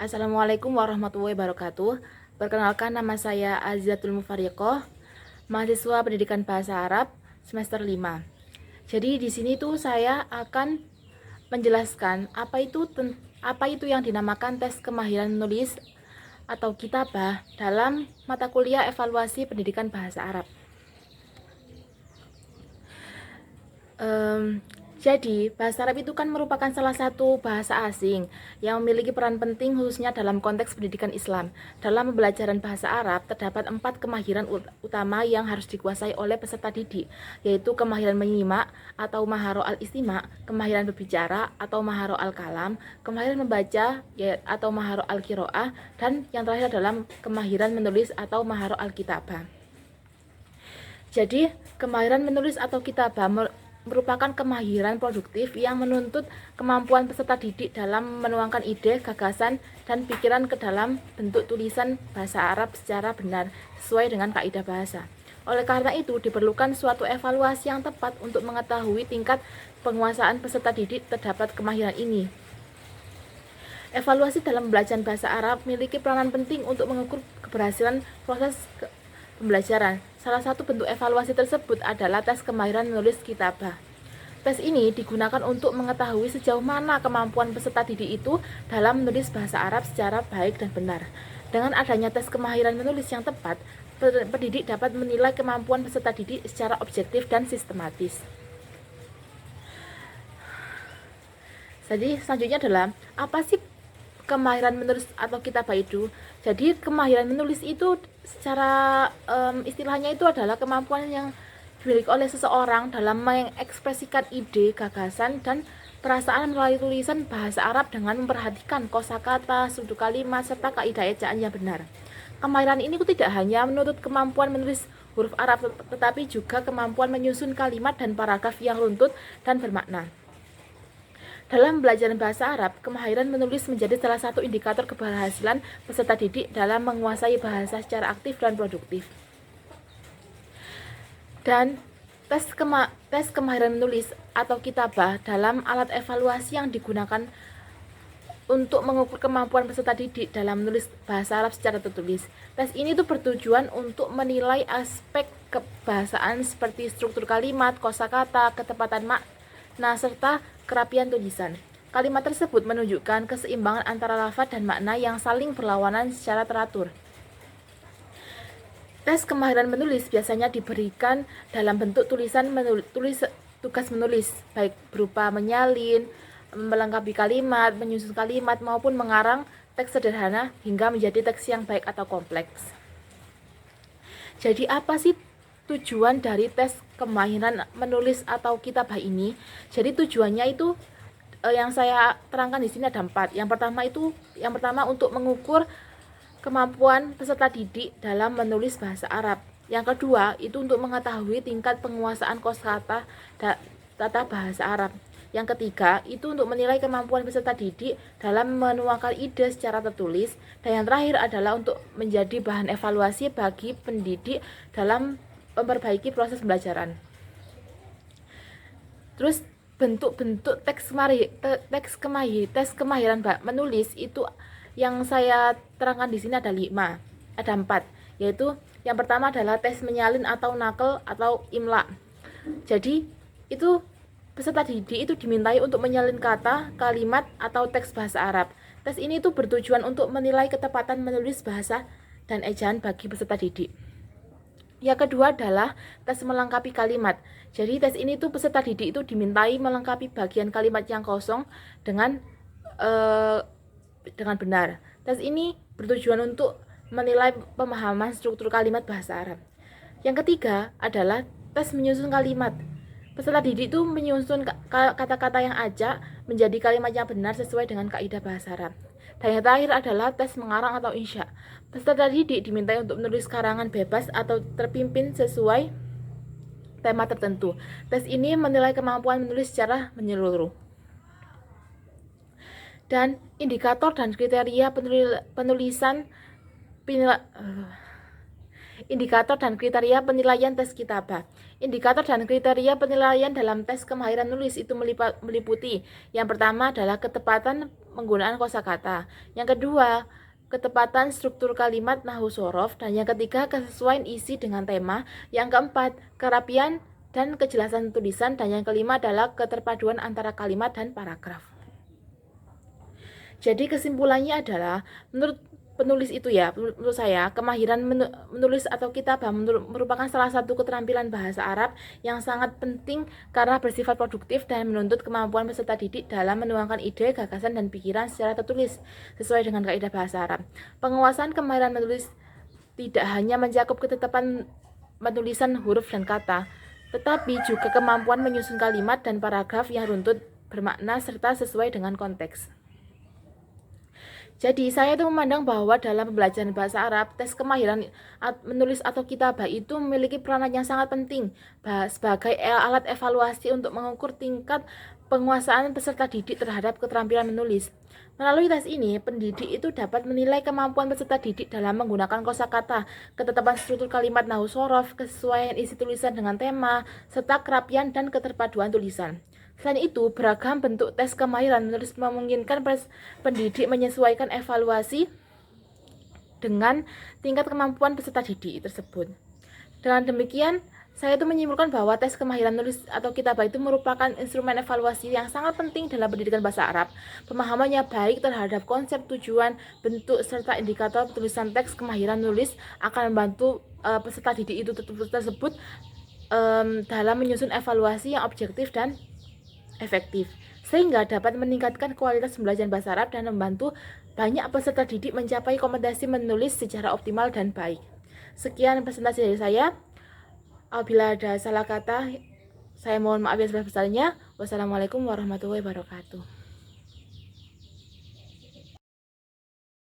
Assalamualaikum warahmatullahi wabarakatuh. Perkenalkan, nama saya Azizatul Mufariqoh, mahasiswa Pendidikan Bahasa Arab semester 5. Jadi di sini tuh saya akan menjelaskan apa itu yang dinamakan tes kemahiran menulis atau kitabah dalam mata kuliah evaluasi pendidikan bahasa Arab. Jadi, bahasa Arab itu kan merupakan salah satu bahasa asing yang memiliki peran penting khususnya dalam konteks pendidikan Islam. Dalam pembelajaran bahasa Arab, terdapat 4 kemahiran utama yang harus dikuasai oleh peserta didik, yaitu kemahiran menyimak atau maharo al-istima, kemahiran berbicara atau maharo al-kalam, kemahiran membaca atau maharo al-kiro'ah, dan yang terakhir adalah kemahiran menulis atau maharo al-kitabah. Jadi, kemahiran menulis atau kitabah merupakan kemahiran produktif yang menuntut kemampuan peserta didik dalam menuangkan ide, gagasan, dan pikiran ke dalam bentuk tulisan bahasa Arab secara benar sesuai dengan kaidah bahasa. Oleh karena itu, diperlukan suatu evaluasi yang tepat untuk mengetahui tingkat penguasaan peserta didik terhadap kemahiran ini. Evaluasi dalam pembelajaran bahasa Arab memiliki peranan penting untuk mengukur keberhasilan proses pembelajaran. Salah satu bentuk evaluasi tersebut adalah tes kemahiran menulis kitabah. Tes ini digunakan untuk mengetahui sejauh mana kemampuan peserta didik itu dalam menulis bahasa Arab secara baik dan benar. Dengan adanya tes kemahiran menulis yang tepat, pendidik dapat menilai kemampuan peserta didik secara objektif dan sistematis. Jadi selanjutnya adalah apa sih kemahiran menulis atau kitabah itu? Jadi kemahiran menulis itu secara istilahnya itu adalah kemampuan yang dimiliki oleh seseorang dalam mengekspresikan ide, gagasan, dan perasaan melalui tulisan bahasa Arab dengan memperhatikan kosakata, struktur kalimat, serta kaidah ejaan yang benar. Kemahiran ini tidak hanya menuntut kemampuan menulis huruf Arab, tetapi juga kemampuan menyusun kalimat dan paragraf yang runtut dan bermakna. Dalam pembelajaran bahasa Arab, kemahiran menulis menjadi salah satu indikator keberhasilan peserta didik dalam menguasai bahasa secara aktif dan produktif. Dan tes kemahiran menulis atau kitabah dalam alat evaluasi yang digunakan untuk mengukur kemampuan peserta didik dalam menulis bahasa Arab secara tertulis. Tes ini tuh bertujuan untuk menilai aspek kebahasaan seperti struktur kalimat, kosakata, ketepatan makna, serta kerapian tulisan. Kalimat tersebut menunjukkan keseimbangan antara lafaz dan makna yang saling berlawanan secara teratur. Tes kemahiran menulis biasanya diberikan dalam bentuk tugas menulis, baik berupa menyalin, melengkapi kalimat, menyusun kalimat, maupun mengarang teks sederhana hingga menjadi teks yang baik atau kompleks. Jadi apa sih tujuan dari tes kemahiran menulis atau kitabah ini? Jadi tujuannya itu yang saya terangkan di sini ada 4. Yang pertama untuk mengukur kemampuan peserta didik dalam menulis bahasa Arab. Yang kedua itu untuk mengetahui tingkat penguasaan kosakata tata bahasa Arab. Yang ketiga itu untuk menilai kemampuan peserta didik dalam menuangkan ide secara tertulis. Dan yang terakhir adalah untuk menjadi bahan evaluasi bagi pendidik dalam memperbaiki proses pembelajaran. Terus bentuk-bentuk tes kemahiran menulis itu yang saya terangkan di sini ada 4, yaitu yang pertama adalah tes menyalin atau nakal atau imla. Jadi itu peserta didik itu dimintai untuk menyalin kata, kalimat, atau teks bahasa Arab. Tes ini itu bertujuan untuk menilai ketepatan menulis bahasa dan ejaan bagi peserta didik. Yang kedua adalah tes melengkapi kalimat. Jadi tes ini tuh peserta didik itu dimintai melengkapi bagian kalimat yang kosong dengan benar. Tes ini bertujuan untuk menilai pemahaman struktur kalimat bahasa Arab. Yang ketiga adalah tes menyusun kalimat. Peserta didik itu menyusun kata-kata yang ajak menjadi kalimat yang benar sesuai dengan kaidah bahasa Arab. Dan yang terakhir adalah tes mengarang atau insya. Peserta didik dimintai untuk menulis karangan bebas atau terpimpin sesuai tema tertentu. Tes ini menilai kemampuan menulis secara menyeluruh. Dan indikator dan kriteria penulisan Indikator dan kriteria penilaian tes kitabah. Indikator dan kriteria penilaian dalam tes kemahiran nulis itu meliputi: yang pertama adalah ketepatan penggunaan kosakata, yang kedua ketepatan struktur kalimat nahwu sorof, dan yang ketiga kesesuaian isi dengan tema, yang keempat kerapian dan kejelasan tulisan, dan yang kelima adalah keterpaduan antara kalimat dan paragraf. Jadi kesimpulannya adalah menurut penulis itu ya, menurut saya kemahiran menulis atau kitabah merupakan salah satu keterampilan bahasa Arab yang sangat penting karena bersifat produktif dan menuntut kemampuan peserta didik dalam menuangkan ide, gagasan, dan pikiran secara tertulis sesuai dengan kaidah bahasa Arab. Penguasaan kemahiran menulis tidak hanya mencakup ketetapan penulisan huruf dan kata, tetapi juga kemampuan menyusun kalimat dan paragraf yang runtut, bermakna, serta sesuai dengan konteks. Jadi saya itu memandang bahwa dalam pembelajaran bahasa Arab, tes kemahiran menulis atau kitabah itu memiliki peranan yang sangat penting sebagai alat evaluasi untuk mengukur tingkat penguasaan peserta didik terhadap keterampilan menulis. Melalui tes ini, pendidik itu dapat menilai kemampuan peserta didik dalam menggunakan kosakata, ketetapan struktur kalimat nahwu sorof, kesesuaian isi tulisan dengan tema, serta kerapian dan keterpaduan tulisan. Selain itu, beragam bentuk tes kemahiran menulis memungkinkan pendidik menyesuaikan evaluasi dengan tingkat kemampuan peserta didik tersebut. Dengan demikian, saya itu menyimpulkan bahwa tes kemahiran menulis atau kitabah itu merupakan instrumen evaluasi yang sangat penting dalam pendidikan bahasa Arab. Pemahamannya baik terhadap konsep, tujuan, bentuk, serta indikator tulisan teks kemahiran menulis akan membantu peserta didik itu tersebut dalam menyusun evaluasi yang objektif dan efektif, sehingga dapat meningkatkan kualitas pembelajaran bahasa Arab dan membantu banyak peserta didik mencapai kompetensi menulis secara optimal dan baik. Sekian presentasi dari saya. Apabila ada salah kata, saya mohon maaf yang sebesar-besarnya. Wassalamualaikum warahmatullahi wabarakatuh.